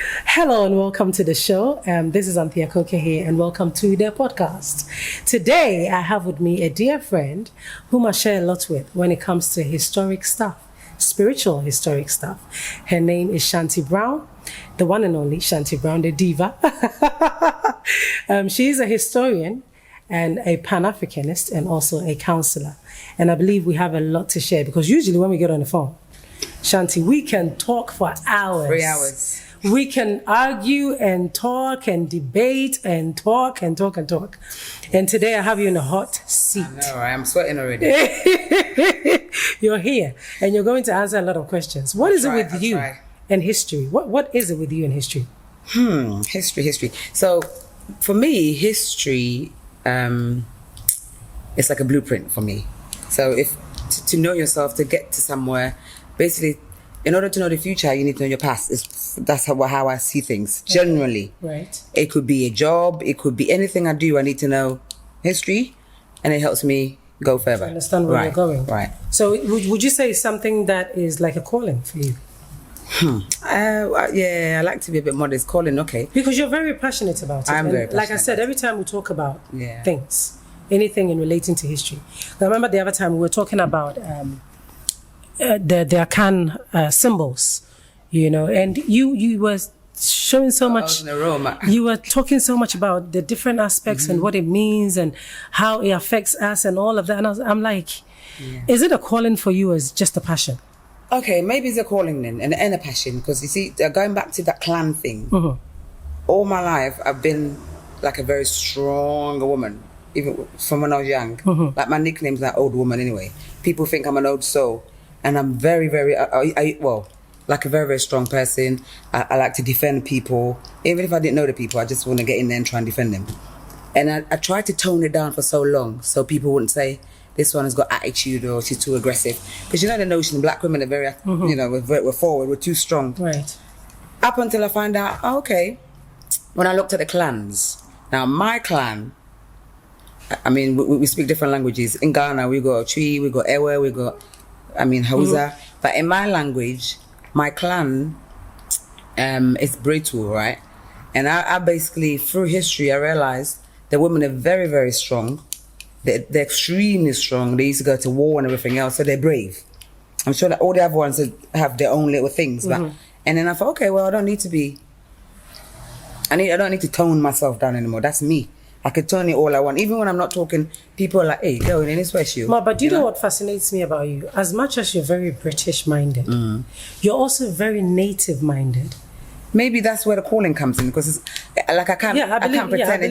Hello and welcome to the show. This is Anthea here and welcome to the podcast. Today I have with me a dear friend whom I share a lot with when it comes to historic stuff, spiritual historic stuff. Her name is Shanti Brown, the one and only Shanti Brown, the diva. She is a historian and a Pan-Africanist and also a counselor. And I believe we have a lot to share because usually when we get on the phone, Shanti, we can talk for hours. 3 hours. We can argue and talk and debate and talk and talk and talk. And today I have you in a hot seat. I know, right? I'm sweating already. You're here and you're going to answer a lot of questions. What is it with you and history? What is it with you and history? History. So for me, history is like a blueprint for me. So if to know yourself, to get to somewhere, basically, in order to know the future, you need to know your past. That's how I see things, generally. Right. It could be a job. It could be anything I do. I need to know history, and it helps me go further. To understand where you're going. Right. So would you say something that is like a calling for you? Yeah, I like to be a bit modest. Calling, okay. Because you're very passionate about it. I'm very passionate. Like I said, every time we talk about things, anything in relating to history. I remember the other time we were talking about the Akan symbols, you know, and you were showing so much. You were talking so much about the different aspects and what it means and how it affects us and all of that. And I'm like, is it a calling for you or is it just a passion? Okay, maybe it's a calling then and a passion, because you see, going back to that clan thing, all my life I've been like a very strong woman, even from when I was young. Like my nickname's like old woman anyway. People think I'm an old soul. And I'm very, very, like a very, very strong person. I like to defend people. Even if I didn't know the people, I just want to get in there and try and defend them. And I tried to tone it down for so long so people wouldn't say, this one has got attitude or she's too aggressive. Because you know the notion, black women are very, we're forward, we're too strong. Right. Up until I find out, okay, when I looked at the clans. Now, my clan, I mean, we speak different languages. In Ghana, we got Twi, we got Ewe, we got... Hausa. But in my language, my clan is Bretu, right? And I basically, through history, I realized the women are very, very strong. They're extremely strong. They used to go to war and everything else, so they're brave. I'm sure that all the other ones have their own little things. But, and then I thought, okay, well, I don't need to tone myself down anymore. That's me. I could turn it all I want. Even when I'm not talking, people are like, hey, go in this way, you. But do you know what fascinates me about you? As much as you're very British-minded, you're also very native-minded. Maybe that's where the calling comes in, because it's, like I can't pretend.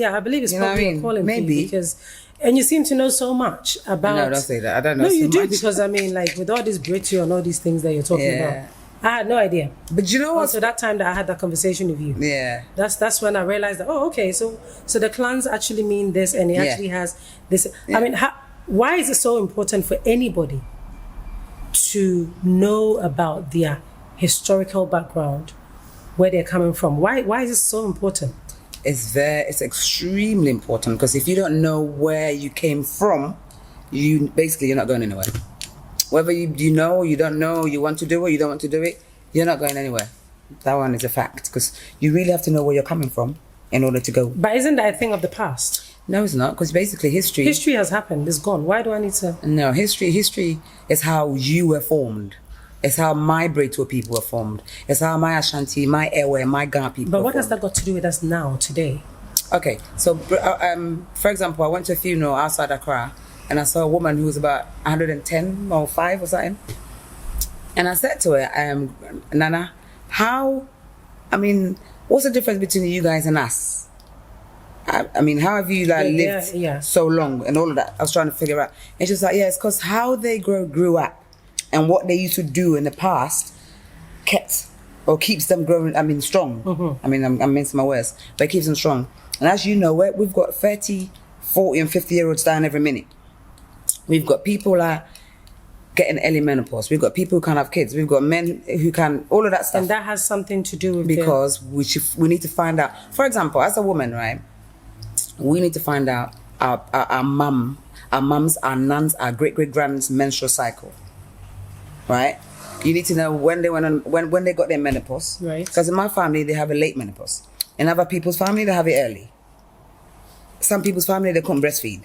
I believe it's probably a calling for you because, and you seem to know so much about... No, don't say that. I don't know. No, you do, because I mean, like with all this British and all these things that you're talking about, I had no idea. But you know what? So that time that I had that conversation with you, that's when I realized that, okay, so the clans actually mean this, and it actually has this. I mean, why is it so important for anybody to know about their historical background, where they're coming from? Why is it so important? It's extremely important, because if you don't know where you came from, you're not going anywhere. Whether you know, you don't know, you want to do it, you don't want to do it, you're not going anywhere. That one is a fact, because you really have to know where you're coming from in order to go. But isn't that a thing of the past? No, it's not, because basically history... History has happened, it's gone. Why do I need to... No, history is how you were formed. It's how my Breto people were formed. It's how my Ashanti, my Ewe, my Ghana people But what has that got to do with us now, today? Okay, so for example, I went to a funeral outside Accra, and I saw a woman who was about 110 or 5 or something. And I said to her, Nana, what's the difference between you guys and us? I mean, how have you lived so long and all of that? I was trying to figure out. And she was like, it's because how they grew up and what they used to do in the past keeps them growing, strong. I'm mincing my words, but it keeps them strong. And as you know, we've got 30, 40 and 50-year-olds dying every minute. We've got people getting early menopause. We've got people who can't have kids. We've got men who can, all of that stuff. And that has something to do with because we need to find out. For example, as a woman, right, we need to find out our mums, our nuns, our great-great-grand's menstrual cycle, right? You need to know when they went on, when they got their menopause. Right. Because in my family, they have a late menopause. In other people's family, they have it early. Some people's family, they couldn't breastfeed.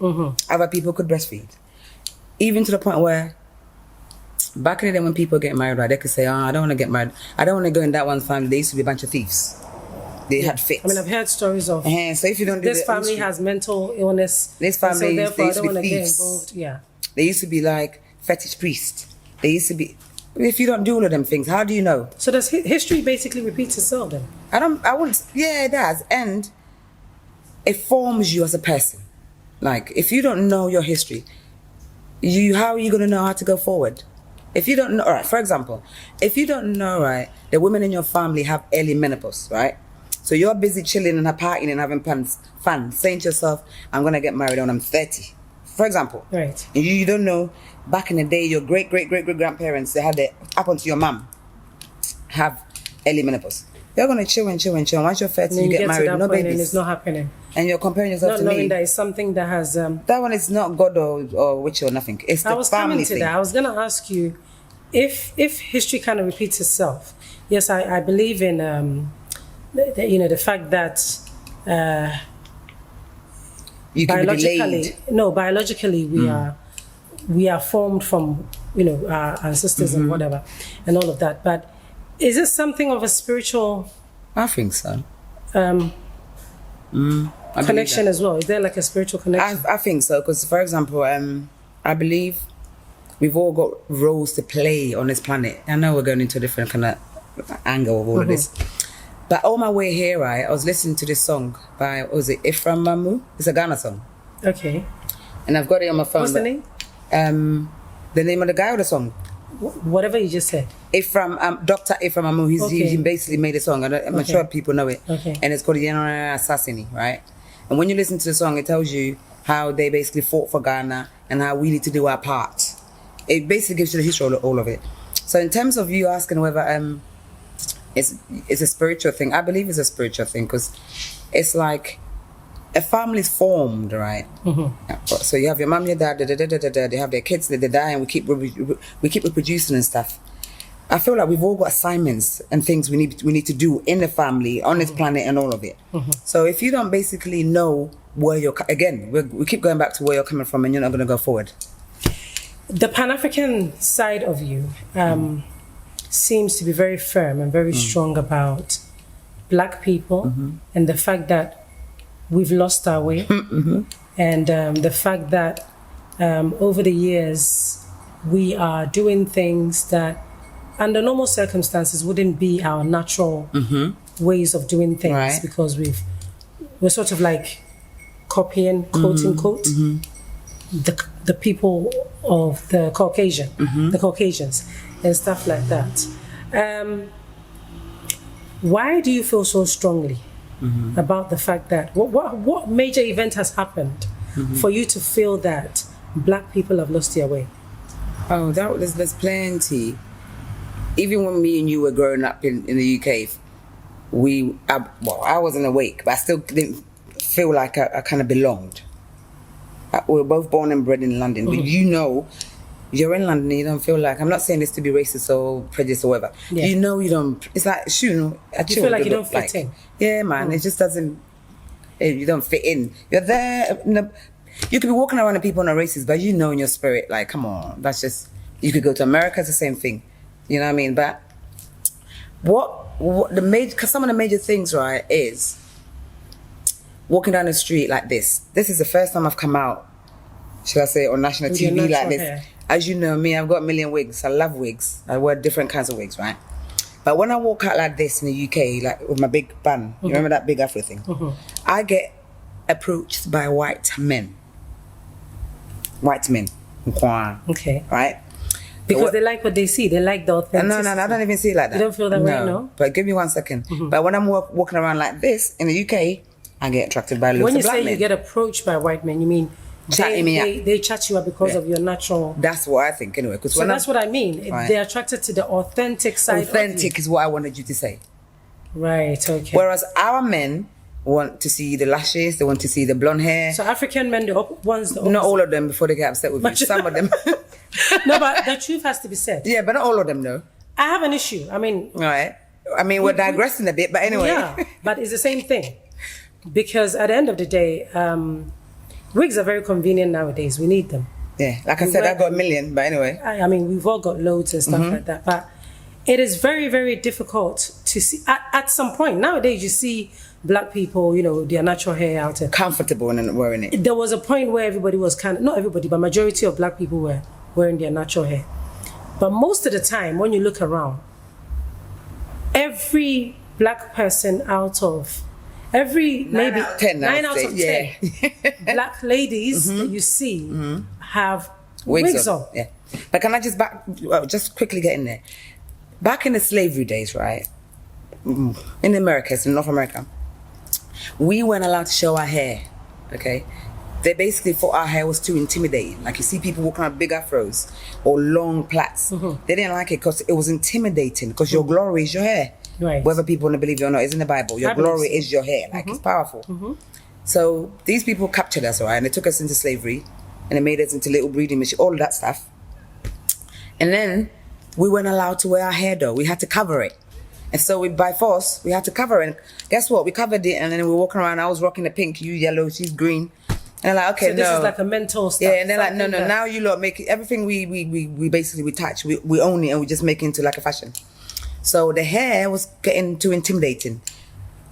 Other people could breastfeed. Even to the point where, back in the day when people get married, right, they could say, I don't want to get married. I don't want to go in that one's family. They used to be a bunch of thieves. They had fits. I mean, I've heard stories of so if you don't do this family has mental illness. This family, so therefore, they used I to don't be want to get thieves. involved. Yeah. They used to be like fetish priests. They used to be. If you don't do all of them things, how do you know? So does history basically repeat itself then? I wouldn't. Yeah, it does, and it forms you as a person. Like if you don't know your history, how are you going to know how to go forward? If you don't know, all right. For example, if you don't know, right, the women in your family have early menopause, right? So you're busy chilling and partying and having fun, saying to yourself, "I'm going to get married when I'm 30." For example, right? And you don't know. Back in the day, your great grandparents, they had up onto your mum, have early menopause. You're gonna chill and chill and chill. Once you're 30, you get married, no babies. And it's not happening. And you're comparing yourself not to me. Not knowing that it's something that has. That one is not God or witch or nothing. It's the family thing. I was coming to that. I was gonna ask you, if history kind of repeats itself. Yes, I believe in the fact that. You can be delayed. No, biologically we are formed from our ancestors and whatever and all of that. But is it something of a spiritual? I think so. Connection as well. Is there like a spiritual connection? I think so because, for example, I believe we've all got roles to play on this planet. I know we're going into a different kind of angle of all of this. But on my way here, right, I was listening to this song by, what was it, Ephraim Mamu? It's a Ghana song. Okay. And I've got it on my phone. What's the name? The name of the guy or the song? Whatever you just said. Dr. Ephraim Mamu. He basically made a song. I'm sure people know it. Okay. And it's called Yenora Assassini, right? And when you listen to the song, it tells you how they basically fought for Ghana and how we need to do our part. It basically gives you the history of all of it. So in terms of you asking whether it's a spiritual thing, I believe it's a spiritual thing because it's like a family's formed, right? So you have your mom, your dad, they have their kids, they die, and we keep reproducing and stuff. I feel like we've all got assignments and things we need to do in the family, on this planet, and all of it. So if you don't basically know where you're, again, we keep going back to where you're coming from, and you're not going to go forward. The Pan-African side of you seems to be very firm and very strong about Black people and the fact that we've lost our way, and the fact that over the years we are doing things that under normal circumstances wouldn't be our natural ways of doing things, right? Because we're sort of like copying, quote unquote, the people of the Caucasians and stuff like that. Why do you feel so strongly about the fact that what major event has happened for you to feel that Black people have lost their way? Oh, there's plenty. Even when me and you were growing up in the UK, I wasn't awake, but I still didn't feel like I kind of belonged. We were both born and bred in London, but you're in London and you don't feel like, I'm not saying this to be racist or prejudiced or whatever. Yeah. You don't, it's like, you feel like you don't fit in. Yeah, man, it just doesn't, you don't fit in. You're there, you could be walking around and people are not racist, but in your spirit, like, come on, that's just, you could go to America, it's the same thing. You know what I mean? But some of the major things, right, is walking down the street like this. This is the first time I've come out, should I say, on national TV like this. Hair. As you know me, I've got a million wigs. I love wigs. I wear different kinds of wigs, right? But when I walk out like this in the UK, like with my big bun, you remember that big afro thing? I get approached by white men. Okay. Right? Because they like what they see. They like the authenticity. No, I don't even see it like that. You don't feel that way, no? But give me 1 second. But when I'm walking around like this in the UK, I get attracted by looks of Black men. When you say you get approached by white men, you mean they chat you up because of your natural... That's what I think, anyway. So that's what I mean. Right. They're attracted to the authentic side of you. Authentic is what I wanted you to say. Right, okay. Whereas our men want to see the lashes, they want to see the blonde hair. So African men, the ones... Not all of them before they get upset with you. Some of them... No, but the truth has to be said. Yeah, but not all of them, though. I have an issue. I mean, right. I mean, we're digressing a bit, but anyway. Yeah, but it's the same thing. Because at the end of the day, wigs are very convenient nowadays. We need them. Yeah, like I said, I got a million, but anyway. I mean, we've all got loads and stuff like that. But it is very, very difficult to see. At some point, nowadays, you see black people, you know, their natural hair out. Comfortable in wearing it. There was a point where everybody was not everybody, but majority of black people were wearing their natural hair. But most of the time, when you look around, every black person out of maybe 9 out of 10 black ladies that you see have wigs on. Yeah. But can I just quickly get in there? Back in the slavery days, right? In America, in North America, we weren't allowed to show our hair. Okay? They basically thought our hair was too intimidating. Like you see people walking around big afros or long plaits. They didn't like it because it was intimidating because your glory is your hair. Right. Whether people want to believe it or not, it's in the Bible. Your glory is your hair. Like it's powerful. So these people captured us, right? And they took us into slavery and they made us into little breeding machines, all of that stuff. And then we weren't allowed to wear our hair though. We had to cover it. And so by force, we had to cover it. And guess what? We covered it and then we were walking around. I was rocking the pink, you yellow, she's green. And they're like, okay, so this is like a mental stuff. Yeah, and they're like, no, now you lot make it, everything we basically touch, we own it and we just make it into like a fashion. So the hair was getting too intimidating.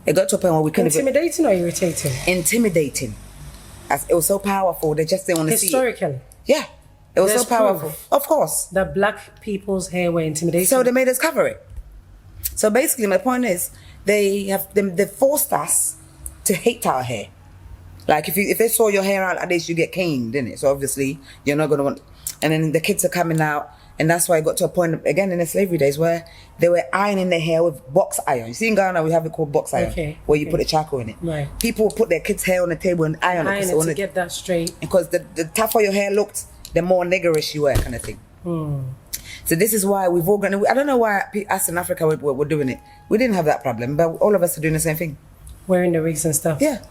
It got to a point where we couldn't Intimidating or irritating? Intimidating. As it was so powerful, they just didn't want to see it. Historically? Yeah. It was There's so powerful. proof of course. that black people's hair were intimidating. So they made us cover it. So basically my point is they forced us to hate our hair. Like if they saw your hair out like this, you get caned, didn't it? So obviously you're not gonna want. And then the kids are coming out, and that's why it got to a point again in the slavery days where they were ironing their hair with box iron. You see in Ghana we have it called box iron, where you put the charcoal in it. Right. People would put their kids' hair on the table and iron it to get that straight. Because the tougher your hair looked, the more niggerish you were, kind of thing. So this is why we've all gone. I don't know why us in Africa we're doing it. We didn't have that problem, but all of us are doing the same thing. Wearing the wigs and stuff. Yeah.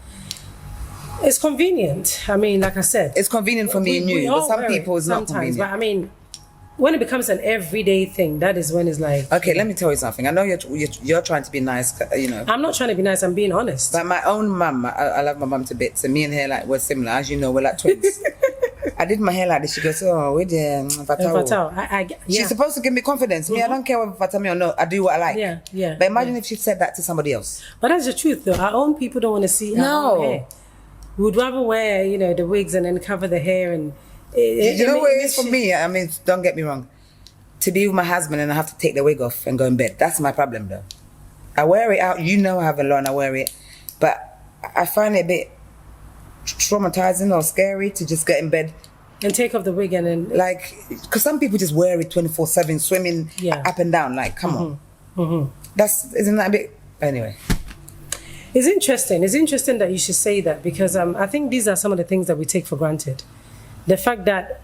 It's convenient. I mean, like I said, it's convenient for me and you, but some people it's not convenient. But I mean, when it becomes an everyday thing, that is when it's like. Okay, let me tell you something. I know you're trying to be nice, you know. I'm not trying to be nice. I'm being honest. But my own mum, I love my mum to bits, and me and her like we're similar. As you know, we're like twins. I did my hair like this. She goes, "Oh, with the Vatao." She's supposed to give me confidence. Me, I don't care whether Vatao me or not. I do what I like. Yeah. But imagine if she said that to somebody else. But that's the truth, though. Our own people don't want to see our own hair. We would rather wear, you know, the wigs and then cover the hair and. You know what it is for me? I mean, don't get me wrong. To be with my husband and I have to take the wig off and go in bed. That's my problem, though. I wear it out. You know I have a lot and I wear it. But I find it a bit traumatizing or scary to just get in bed. And take off the wig and then... Like, because some people just wear it 24/7, swimming up and down. Like, come on. Isn't that a bit... Anyway. It's interesting. It's interesting that you should say that because I think these are some of the things that we take for granted. The fact that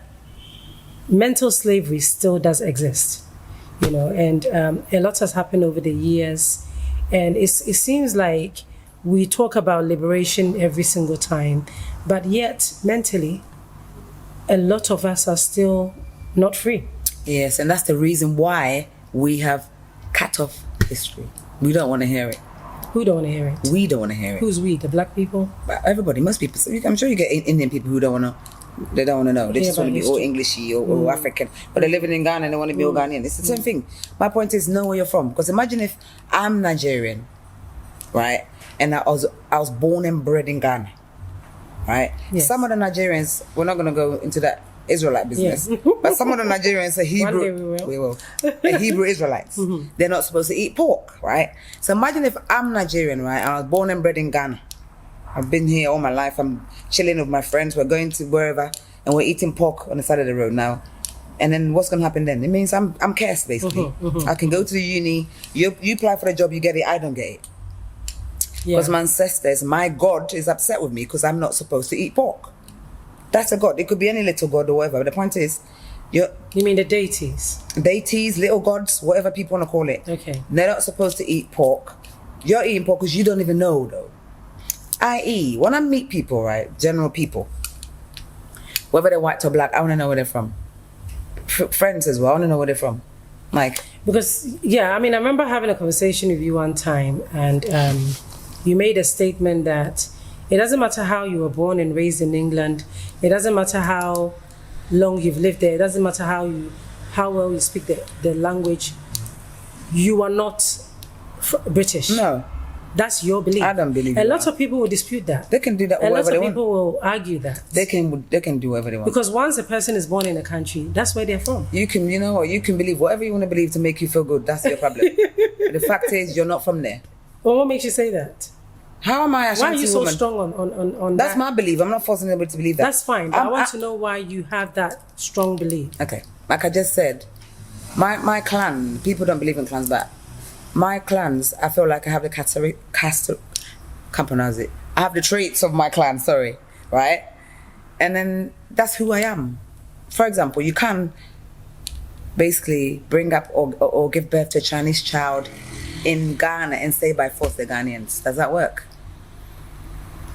mental slavery still does exist, you know, and a lot has happened over the years. And it seems like we talk about liberation every single time, but yet mentally, a lot of us are still not free. Yes, and that's the reason why we have cut off history. We don't want to hear it. Who don't want to hear it? We don't want to hear it. Who's we? The black people? Everybody, most people. I'm sure you get Indian people who don't want to. They don't want to know. They just want to be all Englishy or African. But they're living in Ghana and they want to be all Ghanaian. It's the same thing. My point is know where you're from. Because imagine if I'm Nigerian, right? And I was born and bred in Ghana, right? Yes. Some of the Nigerians, we're not going to go into that Israelite business. Yes. But some of the Nigerians are Hebrew. We will. They're Hebrew Israelites. They're not supposed to eat pork, right? So imagine if I'm Nigerian, right? I was born and bred in Ghana. I've been here all my life. I'm chilling with my friends. We're going to wherever, and we're eating pork on the side of the road now. And then what's going to happen then? It means I'm cursed, basically. I can go to the uni. You apply for the job, you get it. I don't get it. Because my ancestors, my God is upset with me because I'm not supposed to eat pork. That's a God. It could be any little God or whatever. But the point is, you mean the deities? Deities, little gods, whatever people want to call it. Okay. They're not supposed to eat pork. You're eating pork because you don't even know, though. I.e., when I meet people, right, general people, whether they're white or black, I want to know where they're from. Friends as well, I want to know where they're from. Like, Because, yeah, I mean, I remember having a conversation with you one time, and you made a statement that it doesn't matter how you were born and raised in England, it doesn't matter how long you've lived there, it doesn't matter how well you speak the language, you are not British. No. That's your belief. I don't believe a that. lot of people will dispute that. They can do that a whatever lot they of want. people will argue that. They can do whatever they want. Because once a person is born in a country, that's where they're from. You know what, you can believe whatever you want to believe to make you feel good. That's your problem. The fact is, you're not from there. Well, what makes you say that? How am I a Shanti Why are you so woman? strong on That's that? my belief. I'm not forcing anybody to believe that. That's fine, but I want to know why you have that strong belief. Okay. Like I just said, my clan, people don't believe in clans, but my clans, I feel like I have the can't pronounce it. I have the traits of my clan, sorry, right? And then that's who I am. For example, you can basically bring up or give birth to a Chinese child in Ghana and say by force they're Ghanaians. Does that work?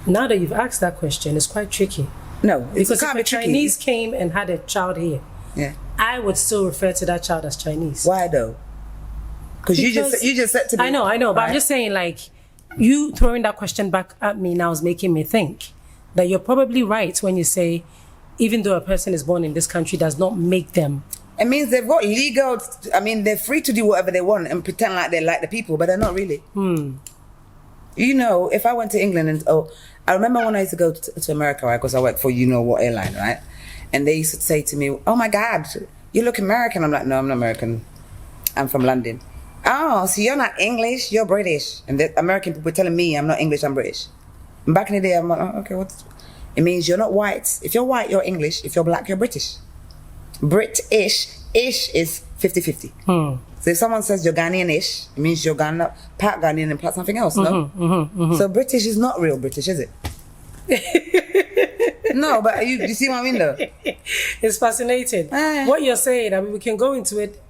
Now that you've asked that question, it's quite tricky. No, Because it can't if be a tricky. Chinese came and had a child here, Yeah. I would still refer to that child as Chinese. Why though? Because you just said to me. I know, but right? I'm just saying, like, you throwing that question back at me now is making me think that you're probably right when you say, even though a person is born in this country does not make them. It means they've got legal. I mean, they're free to do whatever they want and pretend like they like the people, but they're not really. You know, if I went to England and I remember when I used to go to America, right? Because I worked for what airline, right? And they used to say to me, "Oh my God, you look American." I'm like, "No, I'm not American. I'm from London." "Oh, so you're not English, you're British." And the American people were telling me I'm not English, I'm British. And back in the day, I'm like, "Oh, okay, what's..." It means you're not white. If you're white, you're English. If you're black, you're British. British, ish is 50-50. So if someone says you're Ghanaian-ish, it means you're part Ghanaian and part something else, no? So British is not real British, is it? No, but you see what I mean though? It's fascinating. What you're saying, I mean, we can go into it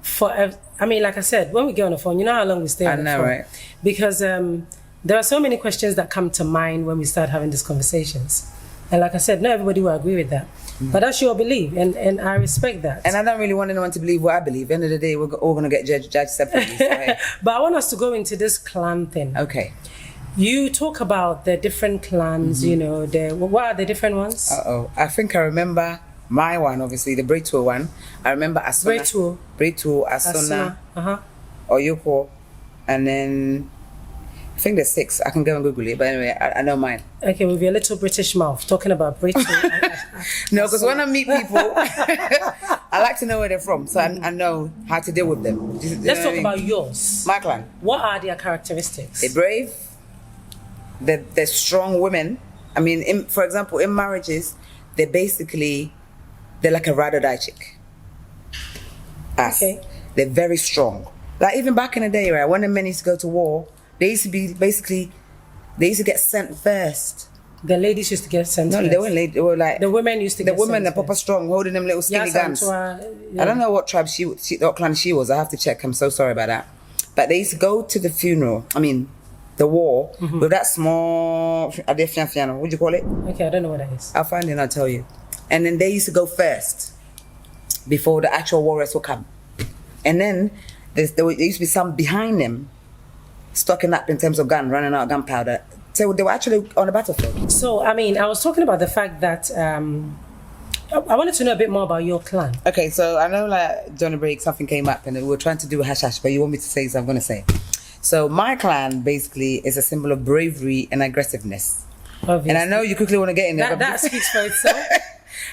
forever. I mean, like I said, when we get on the phone, you know how long we stay on the phone? Right? Because there are so many questions that come to mind when we start having these conversations. And like I said, not everybody will agree with that. But that's your belief, and I respect that. And I don't really want anyone to believe what I believe. At the end of the day, we're all going to get judged separately. So, But I want us to go into this clan thing. okay. You talk about the different clans, you know, what are the different ones? I think I remember my one, obviously, the Bretuo one. I remember Asuna. Bretuo, Asuna, Oyoko, and then I think there's 6. I can go and Google it, but anyway, I know mine. Okay, with your little British mouth, talking about British. No, because when I meet people, I like to know where they're from, so I know how to deal with them. Let's talk about yours. My clan. What are their characteristics? They're brave. They're strong women. I mean, for example, in marriages, they're like a ride or die chick. Okay. They're very strong. Like even back in the day, right, when the men used to go to war, they used to get sent first. The ladies used to get sent No, first. they weren't ladies. They were like the women used to get the women sent are proper strong, holding them little skinny guns. Yeah. I don't know what tribe what clan she was. I have to check. I'm so sorry about that. But they used to go to the funeral. I mean, the war with that small. What do you call it? Okay, I don't know what that is. I'll find it and I'll tell you. And then they used to go first before the actual warriors will come. And then there used to be some behind them, stocking up in terms of running out of gunpowder. So they were actually on the battlefield. So, I mean, I was talking about the fact that I wanted to know a bit more about your clan. Okay, so I know like during the break something came up and we were trying to do a hash, but you want me to say, so I'm going to say. So my clan basically is a symbol of bravery and aggressiveness. Obviously. And I know you quickly want to get in there. That speaks for itself.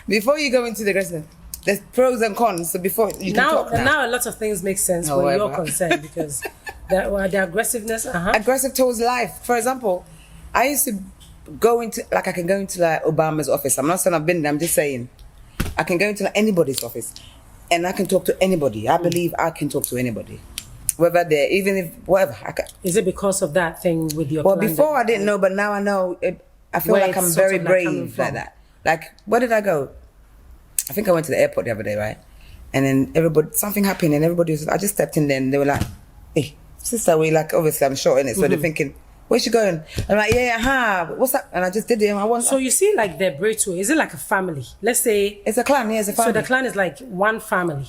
Before you go into the aggressiveness, there's pros and cons. So before you can talk now. Now a lot of things make sense when you're concerned because the aggressiveness. Aggressive towards life. For example, I used to go into, like I can go into like Obama's office. I'm not saying I've been there, I'm just saying. I can go into like anybody's office and I can talk to anybody. I believe I can talk to anybody. Whether they're, even if, whatever. Is it because of that thing with your Well, clan before I didn't know, but now I know. I feel like I'm very brave like that. Like, where did I go? I think I went to the airport the other day, right? And then something happened and everybody was, I just stepped in there and they were like, "Hey, sister, we like, obviously I'm short in it." So they're thinking, "Where's she going?" I'm like, "Yeah, what's up?" And I just did it and So you see like the Bretuo, is it like a family? Let's say. It's a clan, yeah, it's a family. So the clan is like one family.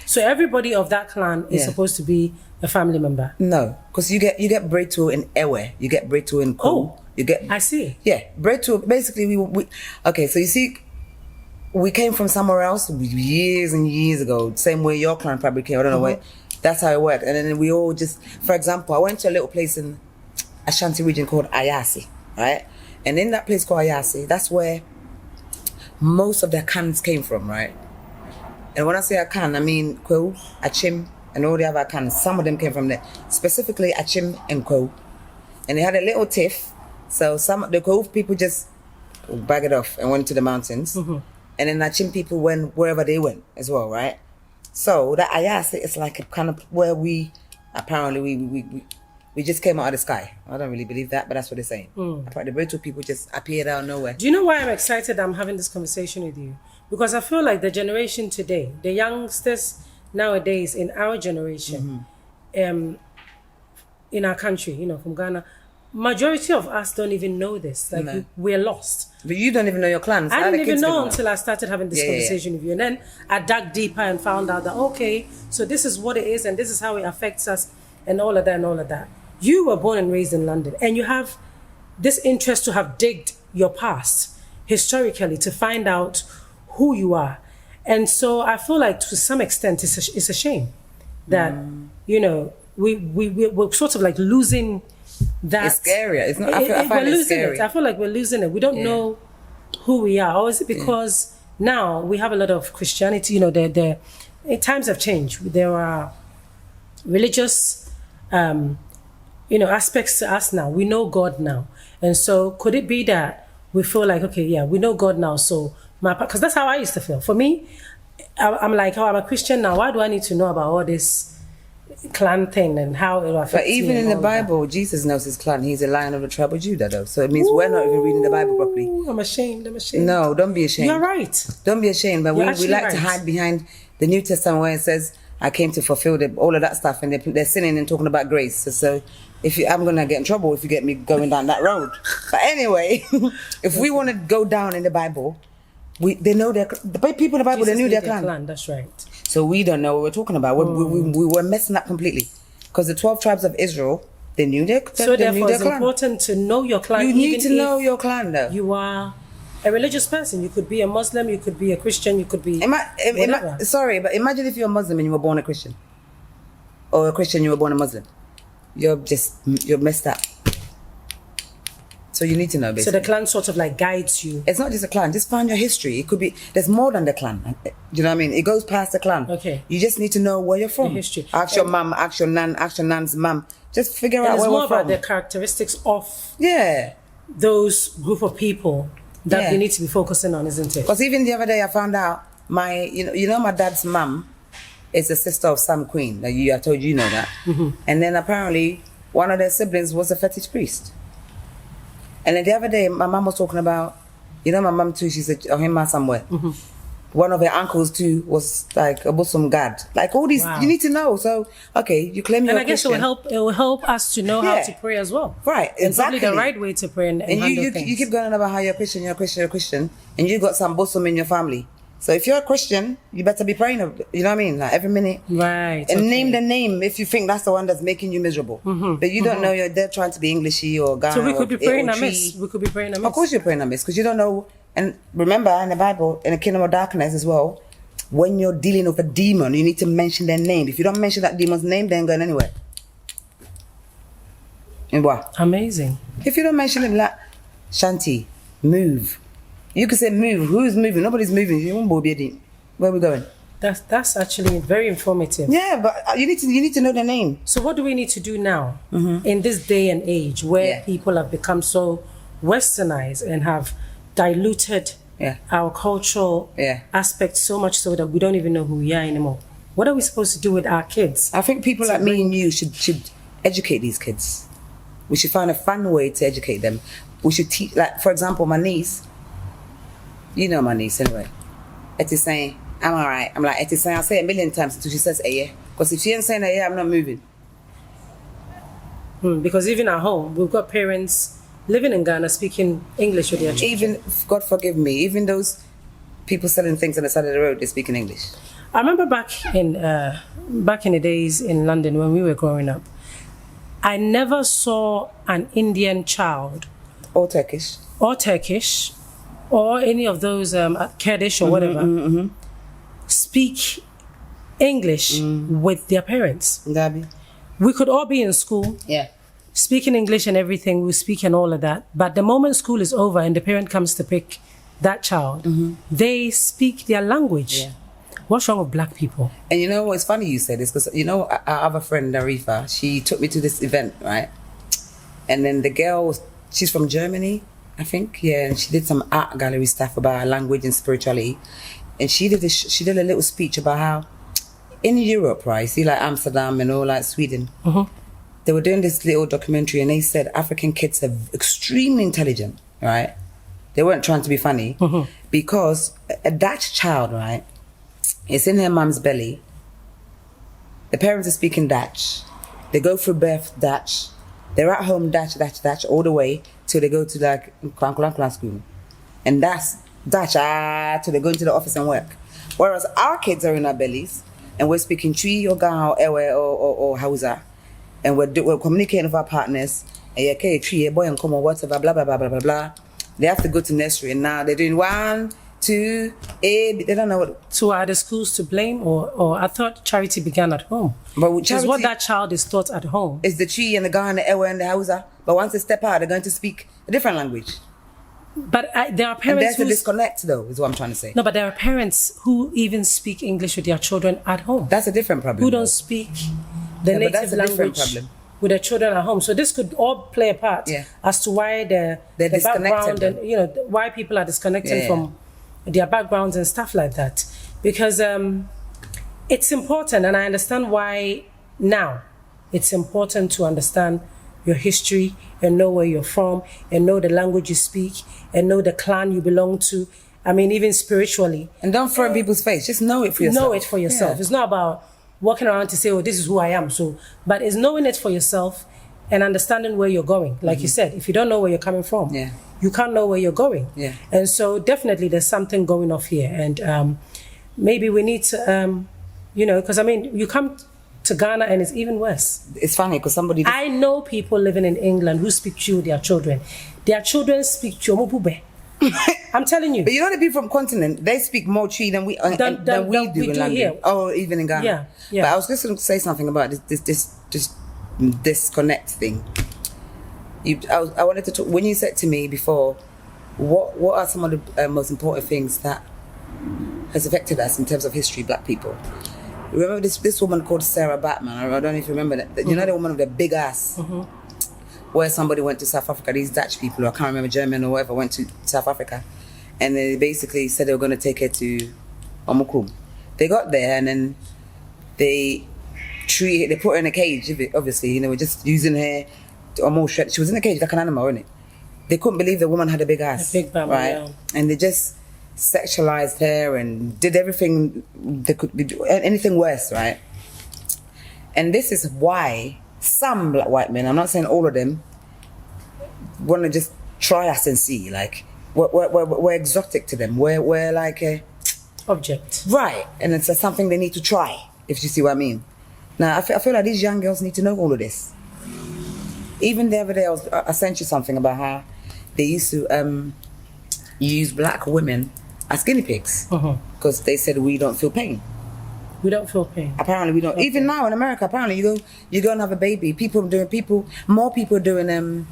So everybody of that clan is supposed to be a family member? No, because you get Breto in Ewe, you get Breto in Ko. Oh, you get. I see. Yeah, Breto. Basically, we okay. So you see, we came from somewhere else years and years ago. Same way your clan probably came. I don't know where. That's how it worked. And then we all just, for example, I went to a little place in a Shanti region called Ayasi, right? And in that place called Ayasi, that's where most of their clans came from, right? And when I say Akan, I mean Kwo, Achim, and all the other Akans. Some of them came from there. Specifically Achim and Kwo. And they had a little tiff. So the Kwo people just bagged it off and went to the mountains. And then Achim people went wherever they went as well, right? So that Ayase is like a kind of where we just came out of the sky. I don't really believe that, but that's what they're saying. The Breto people just appeared out of nowhere. Do you know why I'm excited I'm having this conversation with you? Because I feel like the generation today, the youngsters nowadays in our generation, in our country, from Ghana, majority of us don't even know this. Like we're lost. But you don't even know your clans. I didn't even know until I started having this conversation with you. And then I dug deeper and found out that, okay, so this is what it is and this is how it affects us and all of that and all of that. You were born and raised in London and you have this interest to have digged your past historically to find out who you are. And so I feel like to some extent it's a shame that, we're sort of like losing that. It's scary. It's not. I find we're it losing scary. it. I feel like we're losing it. We don't know who we are. Or is it because now we have a lot of Christianity? Times have changed. There are religious, aspects to us now. We know God now, and so could it be that we feel like, okay, we know God now, so because that's how I used to feel. For me, I'm like, I'm a Christian now. Why do I need to know about all this clan thing and how it affects me? But even in the Bible, Jesus knows his clan. He's a lion of the tribe of Judah, though. So it means we're not even reading the Bible properly. I'm ashamed. No, don't be ashamed. You're right. Don't be ashamed. But we like to hide behind the New Testament where it says, I came to fulfill all of that stuff. And they're sinning and talking about grace. So I'm going to get in trouble if you get me going down that road. But anyway, if we want to go down in the Bible, they know the people in the Bible, they knew their clan. That's right. So we don't know what we're talking about. We were messing up completely. Because the 12 tribes of Israel, they knew their clan. So therefore it's important to know your clan. You need to know your clan, though. You are a religious person. You could be a Muslim, you could be a Christian, you could be sorry, but imagine if you're a Muslim and you were born a Christian. Or a Christian, you were born a Muslim. You're messed up. So you need to know, basically. So the clan sort of like guides you. It's not just a clan. Just find your history. It could be, there's more than the clan. Do you know what I mean? It goes past the clan. Okay. You just need to know where you're from. The history. Ask your mum, ask your nan, ask your nan's mum. Just figure out where we're from. It's more about the characteristics of those group of people that we need to be focusing on, isn't it? Because even the other day I found out my dad's mum is the sister of some queen. I told you know that. And then apparently one of their siblings was a fetish priest. And then the other day, my mum was talking about, my mum too, she said, him somewhere. One of her uncles too was like a Muslim god. Like all these, you need to know. So, okay, you claim you're a Christian. And I guess it will help us to know how to pray as well. Right, exactly. And probably the right way to pray and you keep going on about how you're a Christian, and you got some Muslim in your family. So if you're a Christian, you better be praying, you know what I mean? Like every minute. Right. And name the name if you think that's the one that's making you miserable. But you don't know they're trying to be Englishy or Ghana. So we could be praying amiss. Of course you're praying amiss because you don't know. And remember in the Bible, in the kingdom of darkness as well, when you're dealing with a demon, you need to mention their name. If you don't mention that demon's name, they ain't going anywhere. And what? Amazing. If you don't mention him, like, Shanti, move. You can say move. Who's moving? Nobody's moving. You won't be. Where are we going? That's actually very informative. Yeah, but you need to know the name. So what do we need to do now in this day and age where people have become so westernized and have diluted our cultural aspects so much so that we don't even know who we are anymore? What are we supposed to do with our kids? I think people like me and you should educate these kids. We should find a fun way to educate them. We should teach, like, for example, my niece. You know my niece anyway. Etty's saying, I'm all right. I'm like, Etty's saying, I'll say it a million times until she says a yeah. Because if she ain't saying a yeah, I'm not moving. Because even at home, we've got parents living in Ghana speaking English with their children. Even, God forgive me, even those people selling things on the side of the road, they're speaking English. I remember back in the days in London when we were growing up, I never saw an Indian child Or Turkish. Or any of those Kurdish or whatever speak English with their parents. Gabi. We could all be in school. Yeah. Speaking English and everything, we speak and all of that. But the moment school is over and the parent comes to pick that child, they speak their language. Yeah. What's wrong with black people? And you know what's funny you say this? Because, you know, I have a friend, Arifa. She took me to this event, right? And then the girl, she's from Germany, I think. Yeah, and she did some art gallery stuff about language and spirituality. And she did a little speech about how in Europe, right, see like Amsterdam and all like Sweden, they were doing this little documentary and they said African kids are extremely intelligent, right? They weren't trying to be funny because a Dutch child, right, it's in her mum's belly. The parents are speaking Dutch. They go through birth Dutch. They're at home Dutch all the way till they go to like Klan school. And that's Dutch till they go into the office and work. Whereas our kids are in our bellies and we're speaking Twi or Ga or Ewe or Hausa. And we're communicating with our partners. And okay, Twi, boy, and come on, whatever, blah, blah, blah, blah, blah, blah. They have to go to nursery and now they're doing 1, 2, A. They don't know what. So are the schools to blame, or I thought charity began at home? But charity, what that child is taught at home is the Twi and the Ga and the Ewe and the Hausa. But once they step out, they're going to speak a different language. But there are parents. And there's a disconnect, though, is what I'm trying to say. No, but there are parents who even speak English with their children at home. That's a different problem. Who don't speak the native language with their children at home. So this could all play a part as to why the background and, you know, why people are disconnecting from their backgrounds and stuff like that. Because it's important, and I understand why now it's important to understand your history and know where you're from and know the language you speak and know the clan you belong to. I mean, even spiritually. And don't throw in people's face. Just know it for yourself. Know it for yourself. Yeah. It's not about walking around to say, oh, this is who I am. But it's knowing it for yourself and understanding where you're going. Like you said, if you don't know where you're coming from, you can't know where you're going. Yeah. And so definitely there's something going off here. And maybe we need to, you know, because I mean, you come to Ghana and it's even worse. It's funny because somebody... I know people living in England who speak Twi with their children. Their children speak Twi. I'm telling you. But you know the people from continent, they speak more Twi than we do in London. Here. Oh, even in Ghana. Yeah, yeah. But I was just going to say something about this disconnect thing. I wanted to talk, when you said to me before, what are some of the most important things that has affected us in terms of history, black people? Remember this woman called Sarah Batman? I don't know if you remember that. You know the woman with the big ass? Where somebody went to South Africa, these Dutch people, I can't remember, German or whatever, went to South Africa. And they basically said they were going to take her to Omukrum. They got there and then they put her in a cage, obviously, you know, we're just using her almost, she was in a cage like an animal, wasn't it? They couldn't believe the woman had a big ass. A big bum, right? Yeah. And they just sexualized her and did everything they could do, anything worse, right? And this is why some black white men, I'm not saying all of them, want to just try us and see, like, we're exotic to them. We're like a object. Right. And it's something they need to try, if you see what I mean. Now, I feel like these young girls need to know all of this. Even the other day, I sent you something about how they used to use black women as guinea pigs because they said we don't feel pain. We don't feel pain. Apparently we don't. Okay. Even now in America, apparently you go and have a baby. More people are doing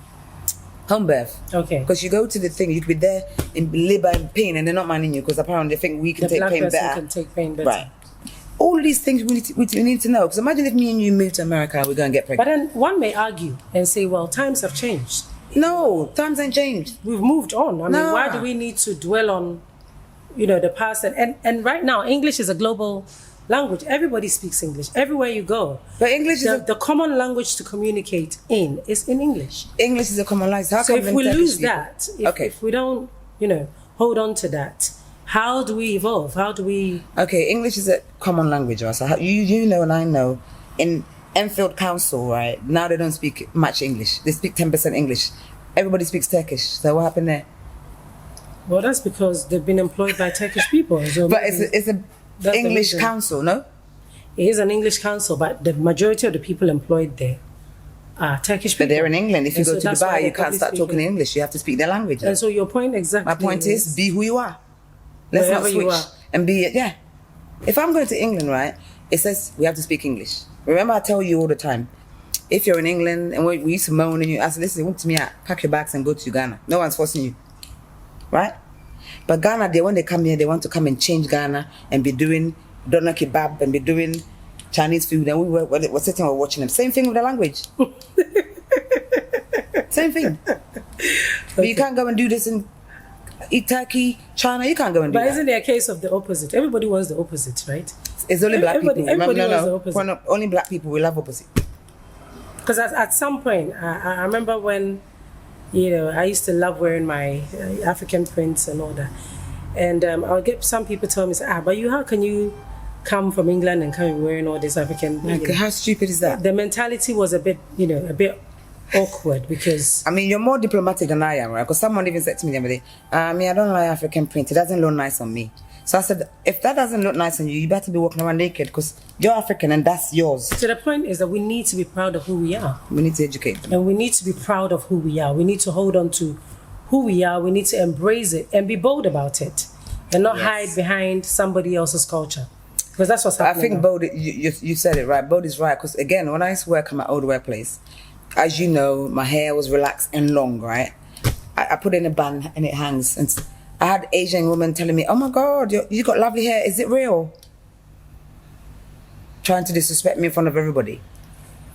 home birth. Okay. Because you go to the thing, you could be there in labor and pain, and they're not minding you because apparently they think we can take pain better. The black person can take pain better. Right. All of these things we need to know. Because imagine if me and you move to America, we're going to get pregnant. But then one may argue and say, well, times have changed. No, times ain't changed. We've moved on. I mean, why do we need to dwell on, you know, the past? And right now, English is a global language. Everybody speaks English. Everywhere you go. But English is the common language to communicate is in English. English is a common language. So if we lose that, if we don't, you know, hold on to that, how do we evolve? How do we... Okay, English is a common language. So you know and I know. In Enfield Council, right, now they don't speak much English. They speak 10% English. Everybody speaks Turkish. So what happened there? Well, that's because they've been employed by Turkish people. So but it's a That's English council, no? It is an English council, but the majority of the people employed there are Turkish people. But they're in England. If you go to Dubai, you can't start talking speaking English. You have to speak their language. And so your point exactly. My point is, be who you are. Let's not switch you are. and be it. Yeah. If I'm going to England, right, it says we have to speak English. Remember, I tell you all the time, if you're in England and we used to moan and you ask, listen, walk to me out, pack your bags and go to Ghana. No one's forcing you, right? But Ghana, when they come here, they want to come and change Ghana and be doing doner kebab and be doing Chinese food. And we're sitting and watching them. Same thing with the language. Same thing. But you can't go and do this in eat Turkey, China. You can't go and do that. But isn't there a case of the opposite? Everybody wants the opposite, right? It's only black people. Everybody wants the opposite. Only black people will love opposite. Because at some point, I remember when, I used to love wearing my African prints and all that. And I'll get some people tell me, but how can you come from England and come wearing all this African? How stupid is that? The mentality was a bit awkward because... I mean, you're more diplomatic than I am, right? Because someone even said to me the other day, I don't like African print. It doesn't look nice on me. So I said, if that doesn't look nice on you, you better be walking around naked because you're African and that's yours. So the point is that we need to be proud of who we are. We need to educate them. And we need to be proud of who we are. We need to hold on to who we are. We need to embrace it and be bold about it and not hide behind somebody else's culture. Because that's what's happening. I think bold, you said it right. Bold is right. Because again, when I used to work at my old workplace, as you know, my hair was relaxed and long, right? I put it in a bun and it hangs. And I had Asian women telling me, oh my God, you got lovely hair. Is it real? Trying to disrespect me in front of everybody.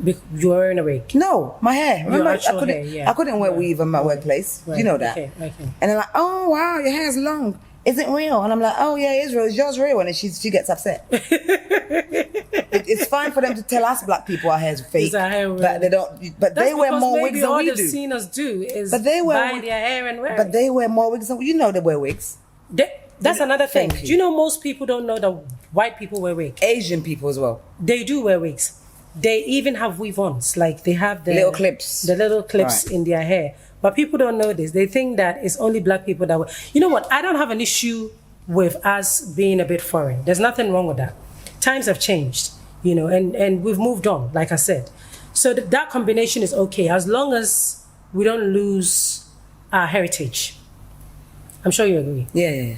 You were wearing a wig? No, my hair. Remember, I couldn't wear weave in my workplace. Right. You know that. Okay. And they're like, oh, wow, your hair's long. Is it real? And I'm like, oh yeah, it is real. Is yours real? And then she gets upset. It's fine for them to tell us black people our hair's fake, but they don't. But they wear more wigs than we do. All they've seen us do is buy their hair and wear it. But they wear more wigs than they wear wigs. That's another thing. Thank you. Do you know most people don't know that white people wear wigs? Asian people as well. They do wear wigs. They even have weave-ons, like they have the little clips. The little clips in their hair. But people don't know this. They think that it's only black people that wear. You know what? I don't have an issue with us being a bit foreign. There's nothing wrong with that. Times have changed, and we've moved on, like I said. So that combination is okay as long as we don't lose our heritage. I'm sure you agree. Yeah.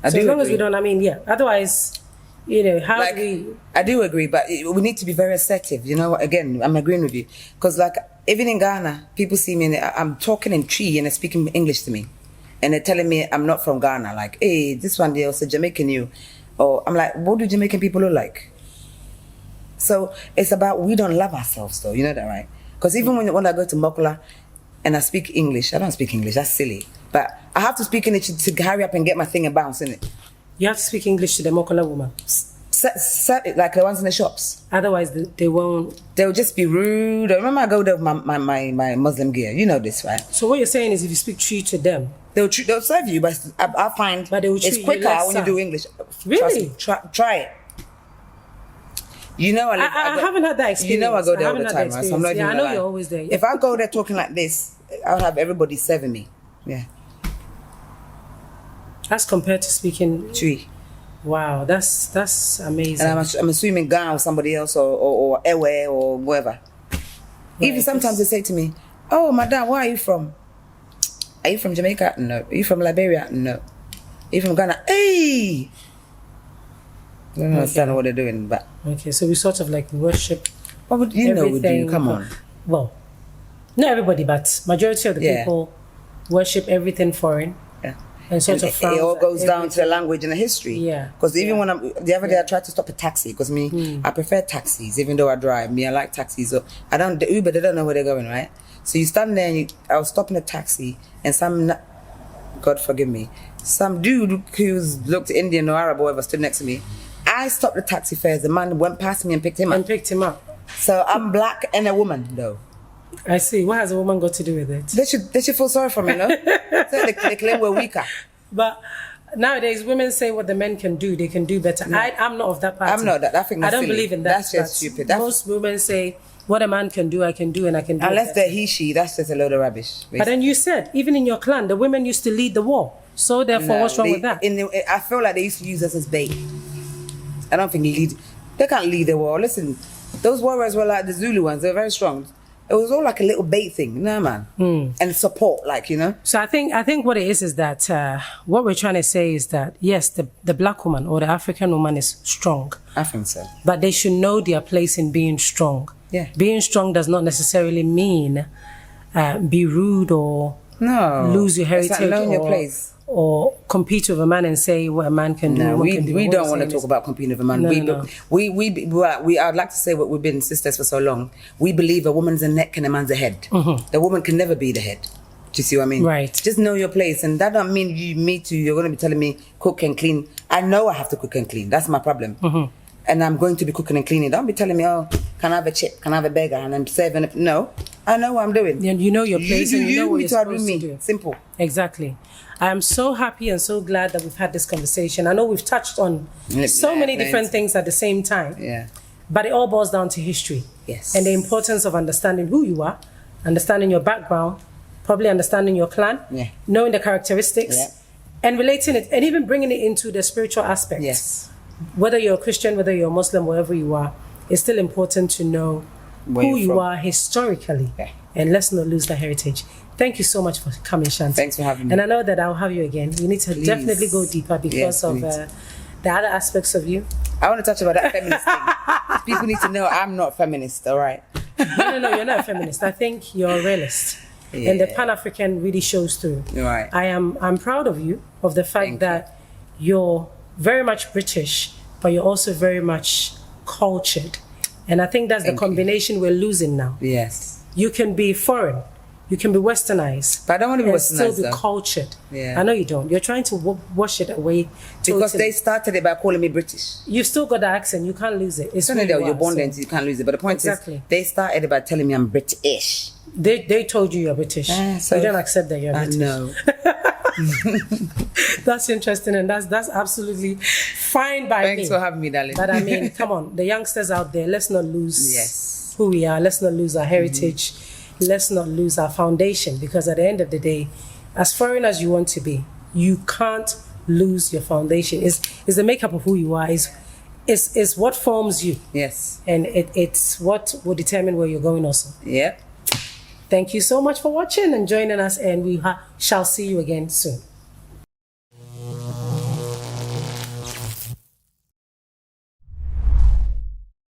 As long as we don't, otherwise, how do we... I do agree, but we need to be very assertive. Again, I'm agreeing with you. Because even in Ghana, people see me, I'm talking in Tree and they're speaking English to me. And they're telling me I'm not from Ghana. Like, hey, this one day also Jamaican you. Or I'm like, what do Jamaican people look like? So it's about, we don't love ourselves though. You know that, right? Because even when I go to Mokola and I speak English, I don't speak English, that's silly. But I have to speak English to hurry up and get my thing and bounce, innit? You have to speak English to the Mokola woman. Like the ones in the shops. Otherwise, they won't. They'll just be rude. I remember I go there with my Muslim gear. You know this, right? So what you're saying is, if you speak Tree to them, they'll serve you, but I find it's quicker when you do English. Really? Try it. I haven't had that experience. I go there all the time, right? So I'm not even I know you're always there. If I go there talking like this, I'll have everybody serving me. Yeah. As compared to speaking Tree. Wow, that's amazing. And I'm assuming Ghana or somebody else or Ewe or wherever. Right, even sometimes they say to me, oh, madam, where are you from? Are you from Jamaica? No. Are you from Liberia? No. Are you from Ghana? Hey! I don't understand what they're doing, but... Okay, so we sort of worship you know we do, come on. Well, not everybody, but majority of the people worship everything foreign. Yeah. And sort of it all goes down to the language and the history. Yeah. Because even when the other day I tried to stop a taxi, because I prefer taxis, even though I drive. I like taxis. So the Uber, they don't know where they're going, right? So you stand there and I was stopping a taxi and God forgive me, some dude who looked Indian or Arab or whatever stood next to me. I stopped the taxi first. The man went past me and picked him up. So I'm black and a woman, though. I see. What has a woman got to do with it? They should feel sorry for me, no? So they claim we're weaker. But nowadays, women say what the men can do, they can do better. No. I'm not of that party. I'm not that. I think that's don't silly. Believe in that. That's just stupid. Most women say what a man can do, I can do, and I can do. Unless they're he, she, that's just a load of rubbish. Basically. But then you said, even in your clan, the women used to lead the war. So therefore, what's wrong with that? I feel like they used to use us as bait. I don't think they can't lead the war. Listen, those warriors were like the Zulu ones. They're very strong. It was all like a little bait thing, no man, and support, like, you know. So I think what it is that what we're trying to say is that yes, the black woman or the African woman is strong. I think so. But they should know their place in being strong. Yeah. Being strong does not necessarily mean be rude or lose your heritage, like knowing your place. Or compete with a man and say what a man can do. We don't want to talk about competing with a man. I'd like to say what we've been sisters for so long. We believe a woman's a neck and a man's a head. The woman can never be the head. Do you see what I mean? Right. Just know your place, and that don't mean me too. You're going to be telling me cook and clean. I know I have to cook and clean. That's my problem. And I'm going to be cooking and cleaning. Don't be telling me, oh, can I have a chip? Can I have a burger? And I'm serving it. No, I know what I'm doing. And you know your place, and you know what you're supposed to do. Simple. Exactly. I am so happy and so glad that we've had this conversation. I know we've touched on so many different things at the same time. Yeah. But it all boils down to history. Yes. And the importance of understanding who you are, understanding your background, probably understanding your clan, knowing the characteristics, and relating it, and even bringing it into the spiritual aspect. Yes. Whether you're a Christian, whether you're a Muslim, wherever you are, it's still important to know who you are historically. Yeah. And let's not lose that heritage. Thank you so much for coming, Shanti. Thanks for having me. And I know that I'll have you again. You need to definitely go deeper because of the other aspects of you. I want to touch about that feminist thing. People need to know I'm not feminist, all right? No, you're not a feminist. I think you're a realist. Yeah. And the Pan-African really shows through. Right. I'm proud of you, of the fact that you're very much British, but you're also very much cultured. And I think that's the combination we're losing now. Yes. You can be foreign. You can be westernized. But I don't want to be westernized, still be cultured. Yeah. I know you don't. You're trying to wash it away. Because they started it by calling me British. You've still got the accent. You can't lose it. It's you're born there, you can't lose it. But the point is, they started it by telling me I'm British. They told you you're British. So you don't accept that you're British. No. That's interesting, and that's absolutely fine by me. Thanks for having me, darling. But I mean, come on, the youngsters out there, let's not lose who we are. Let's not lose our heritage. Let's not lose our foundation, because at the end of the day, as foreign as you want to be, you can't lose your foundation. Is the makeup of who you are. Is what forms you. Yes. And it's what will determine where you're going also. Yeah. Thank you so much for watching and joining us, and we shall see you again soon.